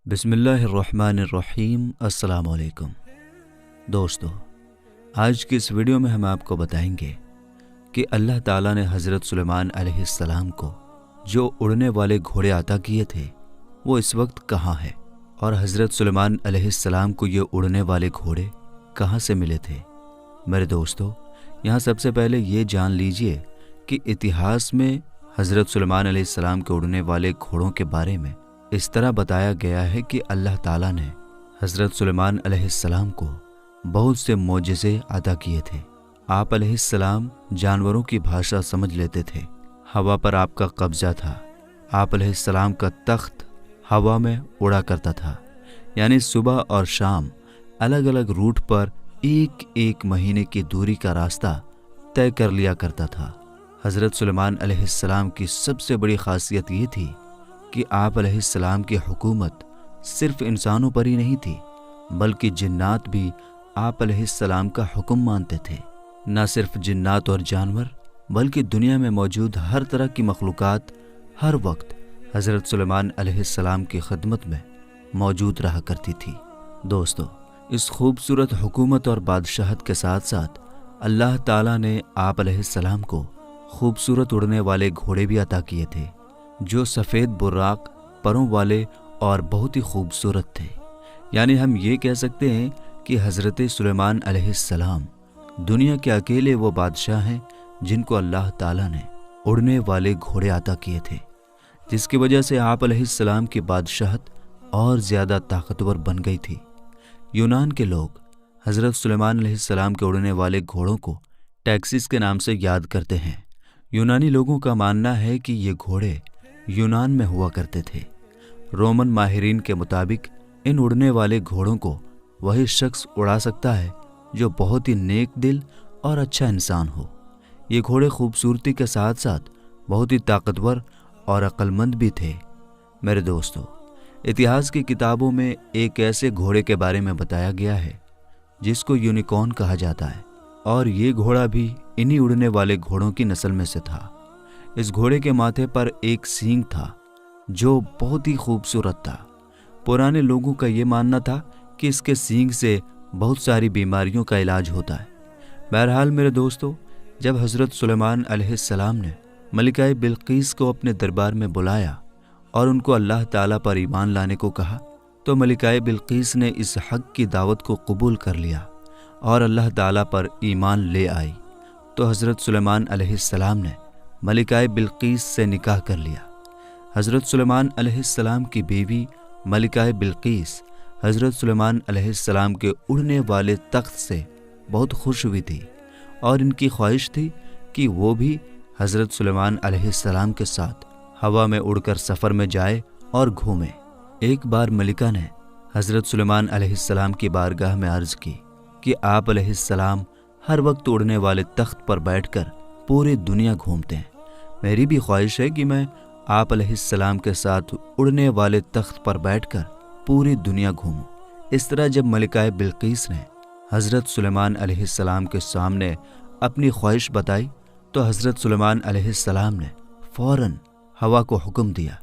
बिस्मिल्लाहिर्रहमानिर्रहीम। अस्सलाम वालेकुम दोस्तों, आज की इस वीडियो में हम आपको बताएंगे कि अल्लाह ताला ने हज़रत सुलेमान अलैहिस्सलाम को जो उड़ने वाले घोड़े अता किए थे वो इस वक्त कहाँ है और हज़रत सुलेमान अलैहिस्सलाम को ये उड़ने वाले घोड़े कहाँ से मिले थे। मेरे दोस्तों, यहाँ सबसे पहले ये जान लीजिए कि इतिहास में हज़रत सुलेमान अलैहिस्सलाम के उड़ने वाले घोड़ों के बारे में इस तरह बताया गया है कि अल्लाह ताला ने हज़रत सुलेमान अलैहिस्सलाम को बहुत से मोजज़े अता किए थे। आप अलैहिस्सलाम जानवरों की भाषा समझ लेते थे, हवा पर आपका कब्ज़ा था। आप अलैहिस्सलाम का तख्त हवा में उड़ा करता था, यानी सुबह और शाम अलग अलग रूट पर एक एक महीने की दूरी का रास्ता तय कर लिया करता था। हज़रत सुलेमान अलैहिस्सलाम की सबसे बड़ी खासियत ये थी कि आप अलैहिस्सलाम की हुकूमत सिर्फ इंसानों पर ही नहीं थी, बल्कि जिन्नात भी आप अलैहिस्सलाम का हुक्म मानते थे। न सिर्फ जिन्नात और जानवर, बल्कि दुनिया में मौजूद हर तरह की मखलूक़ात हर वक्त हज़रत सुलेमान अलैहिस्सलाम की खिदमत में मौजूद रहा करती थी। दोस्तों, इस खूबसूरत हुकूमत और बादशाहत के साथ साथ अल्लाह ताला ने आप अलैहिस्सलाम को खूबसूरत उड़ने वाले घोड़े भी अता किए थे, जो सफ़ेद बुर्राक परों वाले और बहुत ही खूबसूरत थे। यानी हम ये कह सकते हैं कि हज़रत सुलेमान अलैहिस्सलाम दुनिया के अकेले वो बादशाह हैं जिनको अल्लाह ताला ने उड़ने वाले घोड़े अता किए थे, जिसकी वजह से आप अलैहिस्सलाम की बादशाहत और ज़्यादा ताकतवर बन गई थी। यूनान के लोग हज़रत सुलेमान अलैहिस्सलाम के उड़ने वाले घोड़ों को टैक्सिस के नाम से याद करते हैं। यूनानी लोगों का मानना है कि ये घोड़े यूनान में हुआ करते थे। रोमन माहिरीन के मुताबिक इन उड़ने वाले घोड़ों को वही शख्स उड़ा सकता है जो बहुत ही नेक दिल और अच्छा इंसान हो। ये घोड़े खूबसूरती के साथ साथ बहुत ही ताकतवर और अक्लमंद भी थे। मेरे दोस्तों, इतिहास की किताबों में एक ऐसे घोड़े के बारे में बताया गया है जिसको यूनिकॉर्न कहा जाता है, और ये घोड़ा भी इन्हीं उड़ने वाले घोड़ों की नस्ल में से था। इस घोड़े के माथे पर एक सींग था जो बहुत ही खूबसूरत था। पुराने लोगों का ये मानना था कि इसके सींग से बहुत सारी बीमारियों का इलाज होता है। बहरहाल मेरे दोस्तों, जब हज़रत सुलेमान अलैहिस्सलाम ने मलिका बिल्कीस को अपने दरबार में बुलाया और उनको अल्लाह ताला पर ईमान लाने को कहा, तो मलिका बिल्कीस ने इस हक़ की दावत को कबूल कर लिया और अल्लाह ताला पर ईमान ले आई। तो हज़रत सुलेमान अलैहिस्सलाम ने मलिका बिल्कीस से निकाह कर लिया। हज़रत सुलेमान अलैहिस्सलाम की बीवी मलिका बिल्कीस हज़रत सुलेमान अलैहिस्सलाम के उड़ने वाले तख्त से बहुत खुश हुई थी और इनकी ख्वाहिश थी कि वो भी हज़रत सुलेमान अलैहिस्सलाम के साथ हवा में उड़कर सफ़र में जाए और घूमे। एक बार मलिका ने हज़रत सुलेमान अलैहिस्सलाम की बारगाह में अर्ज़ की कि आप अलैहिस्सलाम हर वक्त उड़ने वाले तख्त पर बैठकर पूरी दुनिया घूमते हैं। मेरी भी ख्वाहिश है कि मैं आप अलैहिस्सलाम के साथ उड़ने वाले तख्त पर बैठकर पूरी दुनिया घूमूं। इस तरह जब मलिका बिल्कीस ने हज़रत सुलेमान अलैहिस्सलाम के सामने अपनी ख्वाहिश बताई, तो हज़रत सुलेमान अलैहिस्सलाम ने फ़ौरन हवा को हुक्म दिया,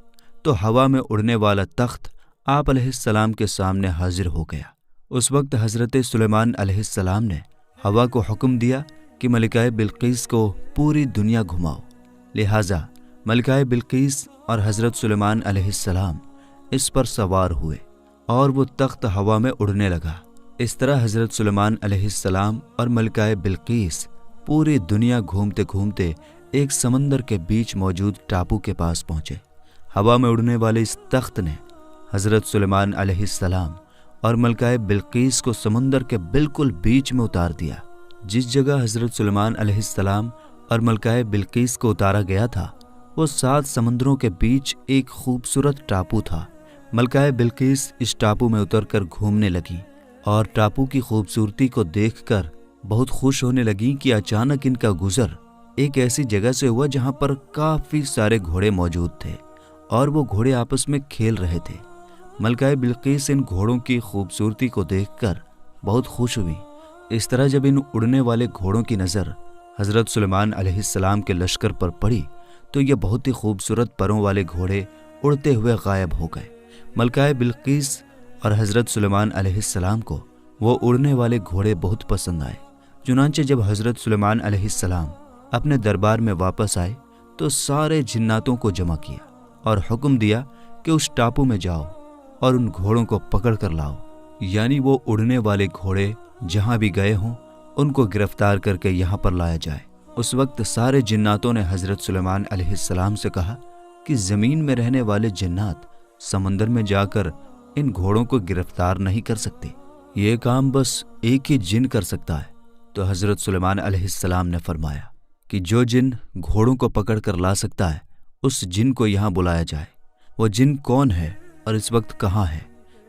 तो हवा में उड़ने वाला तख्त आप अलैहिस्सलाम के सामने हाजिर हो गया। उस वक्त हज़रत सुलेमान अलैहिस्सलाम ने हवा को हुक्म दिया कि मलिका बिल्कीस को पूरी दुनिया घुमाओ। लिहाजा मलिका बिल्कीस और हज़रत सुलेमान अलैहिस्सलाम इस पर सवार हुए और वो तख्त हवा में उड़ने लगा। इस तरह हज़रत सुलेमान अलैहिस्सलाम और मलिका बिल्कीस पूरी दुनिया घूमते घूमते एक समंदर के बीच मौजूद टापू के पास पहुँचे। हवा में उड़ने वाले इस तख्त ने हज़रत सुलेमान अलैहिस्सलाम और मलिका बिल्कीस को समंदर के बिल्कुल बीच में उतार दिया। जिस जगह हज़रत सुलेमान अलैहिस्सलाम और मलिका बिल्कीस को उतारा गया था वो 7 समंदरों के बीच एक खूबसूरत टापू था। मलिका बिल्कीस इस टापू में उतरकर घूमने लगी और टापू की खूबसूरती को देखकर बहुत खुश होने लगी कि अचानक इनका गुजर एक ऐसी जगह से हुआ जहां पर काफ़ी सारे घोड़े मौजूद थे और वो घोड़े आपस में खेल रहे थे। मलिका बिल्कीस इन घोड़ों की खूबसूरती को देखकर बहुत खुश हुई। इस तरह जब इन उड़ने वाले घोड़ों की नज़र हज़रत सुलेमान अलैहिस्सलाम के लश्कर पर पड़ी तो ये बहुत ही खूबसूरत परों वाले घोड़े उड़ते हुए गायब हो गए। ملکہ بلقیس اور حضرت سلیمان علیہ السلام کو وہ اڑنے والے گھوڑے بہت پسند آئے۔ چنانچہ جب حضرت سلیمان علیہ السلام اپنے دربار میں واپس آئے تو سارے جناتوں کو جمع کیا اور حکم دیا کہ اس ٹاپو میں جاؤ اور ان گھوڑوں کو پکڑ کر لاؤ، یعنی وہ اڑنے والے گھوڑے جہاں بھی گئے ہوں ان کو گرفتار کر کے یہاں پر لایا جائے۔ اس وقت سارے جناتوں نے حضرت سلیمان علیہ السلام سے کہا کہ زمین میں رہنے والے جنات سمندر میں جا کر ان گھوڑوں کو گرفتار نہیں کر سکتے، یہ کام بس ایک ہی جن کر سکتا ہے۔ تو حضرت سلیمان علیہ السلام نے فرمایا کہ جو جن گھوڑوں کو پکڑ کر لا سکتا ہے اس جن کو یہاں بلایا جائے۔ وہ جن کون ہے اور اس وقت کہاں ہے؟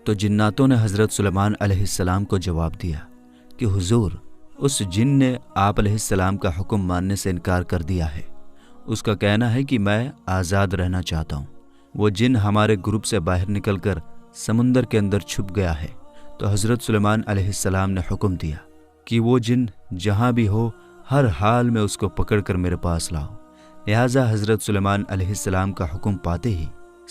تو جناتوں نے حضرت سلیمان علیہ السلام کو جواب دیا کہ حضور، اس جن نے آپ علیہ السلام کا حکم ماننے سے انکار کر دیا ہے۔ اس کا کہنا ہے کہ میں آزاد رہنا چاہتا ہوں۔ وہ جن ہمارے گروپ سے باہر نکل کر سمندر کے اندر چھپ گیا ہے۔ تو حضرت سلیمان علیہ السلام نے حکم دیا کہ وہ جن جہاں بھی ہو ہر حال میں اس کو پکڑ کر میرے پاس لاؤ۔ لہٰذا حضرت سلیمان علیہ السلام کا حکم پاتے ہی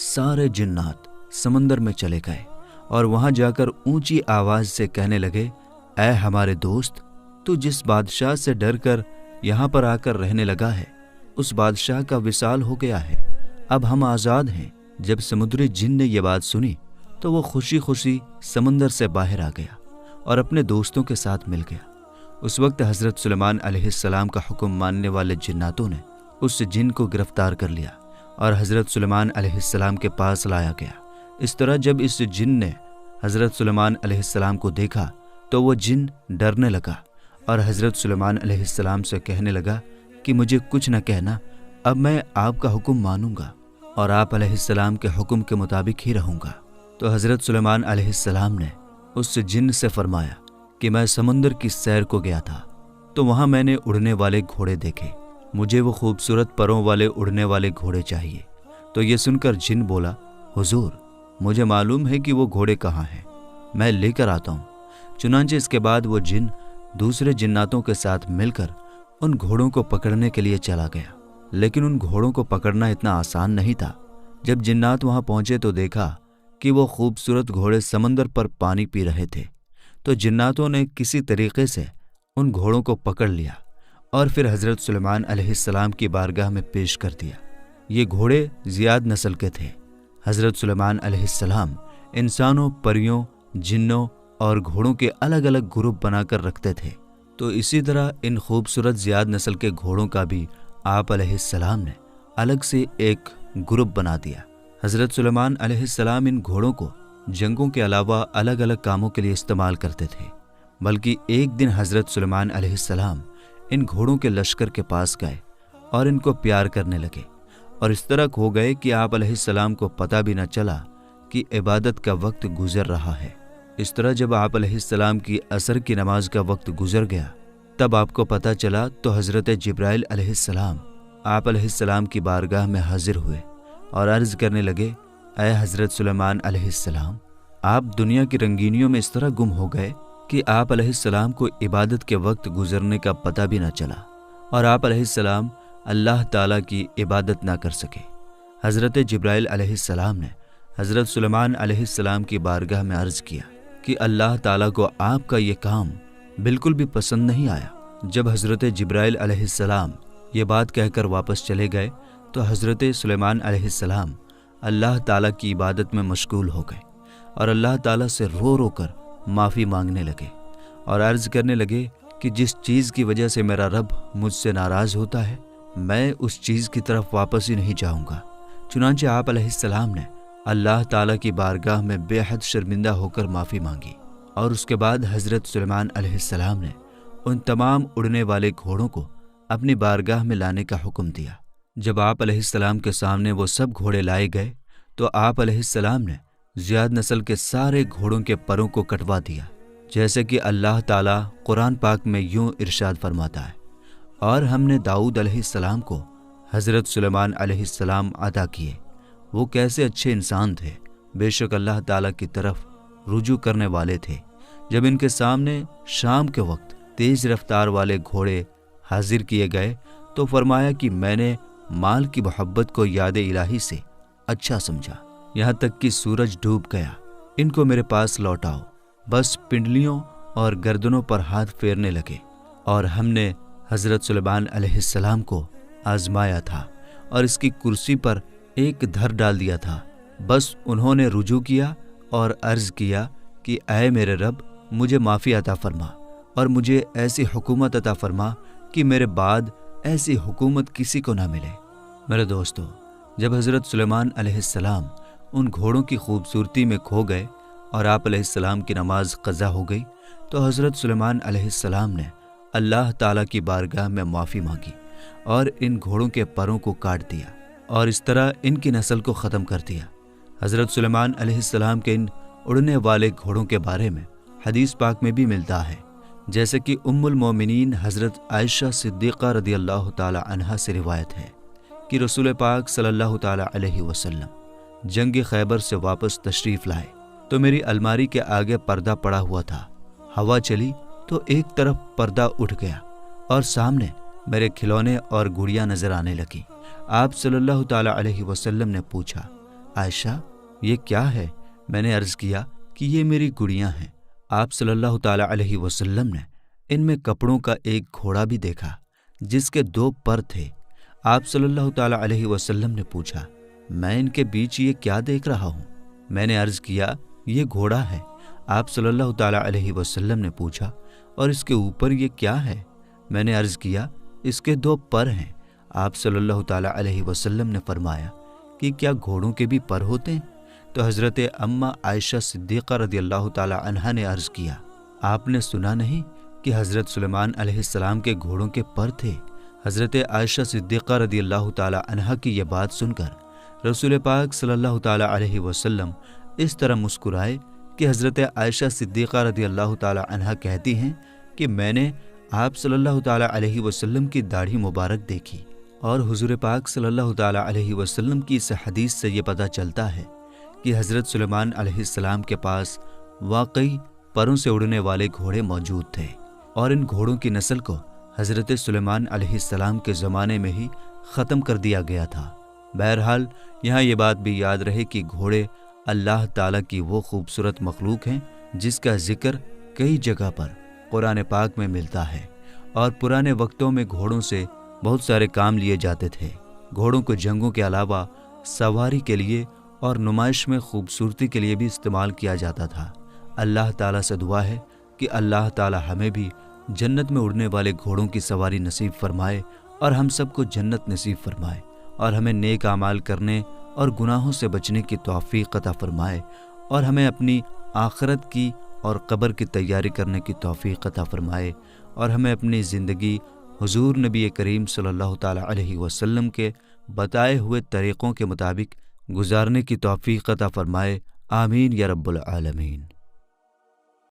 سارے جنات سمندر میں چلے گئے اور وہاں جا کر اونچی آواز سے کہنے لگے، اے ہمارے دوست، تو جس بادشاہ سے ڈر کر یہاں پر آ کر رہنے لگا ہے اس بادشاہ کا وصال ہو گیا ہے، اب ہم آزاد ہیں۔ جب سمندری جن نے یہ بات سنی تو وہ خوشی خوشی سمندر سے باہر آ گیا اور اپنے دوستوں کے ساتھ مل گیا۔ اس وقت حضرت سلیمان علیہ السلام کا حکم ماننے والے جناتوں نے اس جن کو گرفتار کر لیا اور حضرت سلیمان علیہ السلام کے پاس لایا گیا۔ اس طرح جب اس جن نے حضرت سلیمان علیہ السلام کو دیکھا تو وہ جن ڈرنے لگا اور حضرت سلیمان علیہ السلام سے کہنے لگا کہ مجھے کچھ نہ کہنا، اب میں آپ کا حکم مانوں گا اور آپ علیہ السلام کے حکم کے مطابق ہی رہوں گا۔ تو حضرت سلیمان علیہ السلام نے اس جن سے فرمایا کہ میں سمندر کی سیر کو گیا تھا تو وہاں میں نے اڑنے والے گھوڑے دیکھے، مجھے وہ خوبصورت پروں والے اڑنے والے گھوڑے چاہیے۔ تو یہ سن کر جن بولا، حضور، مجھے معلوم ہے کہ وہ گھوڑے کہاں ہیں، میں لے کر آتا ہوں۔ چنانچہ اس کے بعد وہ جن دوسرے جناتوں کے ساتھ مل کر ان گھوڑوں کو پکڑنے کے لیے چلا گیا، لیکن ان گھوڑوں کو پکڑنا اتنا آسان نہیں تھا۔ جب جنات وہاں پہنچے تو دیکھا کہ وہ خوبصورت گھوڑے سمندر پر پانی پی رہے تھے۔ تو جناتوں نے کسی طریقے سے ان گھوڑوں کو پکڑ لیا اور پھر حضرت سلیمان علیہ السلام کی بارگاہ میں پیش کر دیا۔ یہ گھوڑے زیاد نسل کے تھے۔ حضرت سلیمان علیہ السلام انسانوں، پریوں، جنوں اور گھوڑوں کے الگ الگ گروپ بنا کر رکھتے تھے، تو اسی طرح ان خوبصورت زیاد نسل کے گھوڑوں کا بھی آپ علیہ السلام نے الگ سے ایک گروپ بنا دیا۔ حضرت سلیمان علیہ السلام ان گھوڑوں کو جنگوں کے علاوہ الگ الگ کاموں کے لیے استعمال کرتے تھے، بلکہ ایک دن حضرت سلیمان علیہ السلام ان گھوڑوں کے لشکر کے پاس گئے اور ان کو پیار کرنے لگے، اور اس طرح ہو گئے کہ آپ علیہ السلام کو پتہ بھی نہ چلا کہ عبادت کا وقت گزر رہا ہے۔ اس طرح جب آپ علیہ السلام کی عصر کی نماز کا وقت گزر گیا تب آپ کو پتہ چلا تو حضرت جبرائیل علیہ السلام آپ علیہ السلام کی بارگاہ میں حاضر ہوئے اور عرض کرنے لگے، اے حضرت سلیمان علیہ السلام، آپ دنیا کی رنگینیوں میں اس طرح گم ہو گئے کہ آپ علیہ السلام کو عبادت کے وقت گزرنے کا پتہ بھی نہ چلا اور آپ علیہ السلام اللہ تعالیٰ کی عبادت نہ کر سکے۔ حضرت جبرائیل علیہ السلام نے حضرت سلیمان علیہ السلام کی بارگاہ میں عرض کیا کہ اللہ تعالیٰ کو آپ کا یہ کام بالکل بھی پسند نہیں آیا۔ جب حضرت جبرائیل علیہ السلام یہ بات کہہ کر واپس چلے گئے تو حضرت سلیمان علیہ السلام اللہ تعالیٰ کی عبادت میں مشغول ہو گئے اور اللہ تعالیٰ سے رو رو کر معافی مانگنے لگے اور عرض کرنے لگے کہ جس چیز کی وجہ سے میرا رب مجھ سے ناراض ہوتا ہے میں اس چیز کی طرف واپس ہی نہیں جاؤں گا۔ چنانچہ آپ علیہ السلام نے اللہ تعالیٰ کی بارگاہ میں بے حد شرمندہ ہو کر معافی مانگی، اور اس کے بعد حضرت سلیمان علیہ السلام نے ان تمام اڑنے والے گھوڑوں کو اپنی بارگاہ میں لانے کا حکم دیا۔ جب آپ علیہ السلام کے سامنے وہ سب گھوڑے لائے گئے تو آپ علیہ السلام نے زیاد نسل کے سارے گھوڑوں کے پروں کو کٹوا دیا، جیسے کہ اللہ تعالیٰ قرآن پاک میں یوں ارشاد فرماتا ہے، اور ہم نے داؤد علیہ السلام کو حضرت سلیمان علیہ السلام عطا کیے، وہ کیسے اچھے انسان تھے، بے شک اللہ تعالیٰ کی طرف رجوع کرنے والے تھے۔ جب ان کے سامنے شام کے وقت تیز رفتار والے گھوڑے حاضر کیے گئے تو فرمایا کہ میں نے مال کی محبت کو یاد الہی سے اچھا سمجھا، यहाँ तक कि सूरज डूब गया। इनको मेरे पास लौटाओ। बस पिंडलियों और गर्दनों पर हाथ फेरने लगे। और हमने हज़रत सुलेमान अलैहिस्सलाम को आजमाया था और इसकी कुर्सी पर एक धर डाल दिया था। बस उन्होंने रुजू किया और अर्ज़ किया कि ऐ मेरे रब, मुझे माफ़ी अता फरमा और मुझे ऐसी हुकूमत अता फरमा कि मेरे बाद ऐसी हुकूमत किसी को ना मिले। मेरे दोस्तों, जब हज़रत सुलेमान अलैहिस्सलाम उन घोड़ों की खूबसूरती में खो गए और आप अलैहिस्सलाम की नमाज क़ज़ा हो गई, तो हज़रत सुलेमान अलैहिस्सलाम ने अल्लाह ताला की बारगाह में माफ़ी मांगी और इन घोड़ों के परों को काट दिया और इस तरह इनकी नस्ल को ख़त्म कर दिया। हज़रत सुलेमान अलैहिस्सलाम के इन उड़ने वाले घोड़ों के बारे में हदीस पाक में भी मिलता है, जैसे कि उम्मुल मोमिनीन हज़रत आयशा सिद्दीक़ा रदियल्लाहु ताला अन्हा से रिवायत है कि रसूल पाक सल्लल्लाहु ताला अलैहि वसल्लम जंग खैबर से वापस तशरीफ़ लाए तो मेरी अलमारी के आगे पर्दा पड़ा हुआ था। हवा चली तो एक तरफ पर्दा उठ गया और सामने मेरे खिलौने और गुड़ियाँ नज़र आने लगी। आप सल्लल्लाहु ताला अलैहि वसल्लम ने पूछा, आयशा ये क्या है? मैंने अर्ज़ किया कि ये मेरी गुड़ियाँ हैं। आप सल्लल्लाहु ताला अलैहि वसल्लम ने इनमें कपड़ों का एक घोड़ा भी देखा जिसके 2 पर थे। आप सल्लल्लाहु ताला अलैहि वसल्लम ने पूछा, मैं इनके बीच ये क्या देख रहा हूँ? मैंने अर्ज़ किया, ये घोड़ा है। आप सल्लल्लाहु ताला अलैहि वसल्लम ने पूछा, और इसके ऊपर ये क्या है? मैंने अर्ज़ किया, इसके 2 पर हैं। आप सल्लल्लाहु ताला अलैहि वसल्लम ने फरमाया कि क्या घोड़ों के भी पर होते हैं? तो हज़रत अम्मा आयशा सिद्दीक़ा रदियल्लाहु ताला अन्हा ने अर्ज़ किया, आपने सुना नहीं कि हज़रत सुलेमान अलैहिस्सलाम के घोड़ों के पर थे? हज़रत आयशा सिद्दीक़ा रदियल्लाहु ताला अन्हा की यह बात सुनकर रसूल पाक सल्लल्लाहु ताला अलैहि वसल्लम इस तरह मुस्कुराए कि हज़रत आयशा सिद्दीक़ा रदियल्लाहु ताला अन्हा कहती हैं कि मैंने आप सल्लल्लाहु ताला अलैहि वसल्लम की दाढ़ी मुबारक देखी। और हुज़ूर पाक सल्लल्लाहु ताला अलैहि वसल्लम की इस हदीस से ये पता चलता है कि हज़रत सुलेमान अलैहिस्सलाम के पास वाकई परों से उड़ने वाले घोड़े मौजूद थे और इन घोड़ों की नस्ल को हज़रत सुलेमान अलैहिस्सलाम के ज़माने में ही ख़त्म कर दिया गया था। बहरहाल यहाँ ये बात भी याद रहे कि घोड़े अल्लाह ताला की वो खूबसूरत मखलूक हैं जिसका जिक्र कई जगह पर कुरान पाक में मिलता है। और पुराने वक्तों में घोड़ों से बहुत सारे काम लिए जाते थे। घोड़ों को जंगों के अलावा सवारी के लिए और नुमाइश में खूबसूरती के लिए भी इस्तेमाल किया जाता था। अल्लाह ताला से दुआ है कि अल्लाह ताला हमें भी जन्नत में उड़ने वाले घोड़ों की सवारी नसीब फरमाए और हम सबको जन्नत नसीब फरमाए और हमें नेक आमाल करने और गुनाहों से बचने की तौफीक अता फरमाए और हमें अपनी आखिरत की और कब्र की तैयारी करने की तौफीक अता फरमाए और हमें अपनी ज़िंदगी हुजूर नबी करीम सल्लल्लाहु ताला अलैहि वसल्लम के बताए हुए तरीक़ों के मुताबिक गुजारने की तौफीक अता फरमाए। आमीन या रब्बुल आलमीन।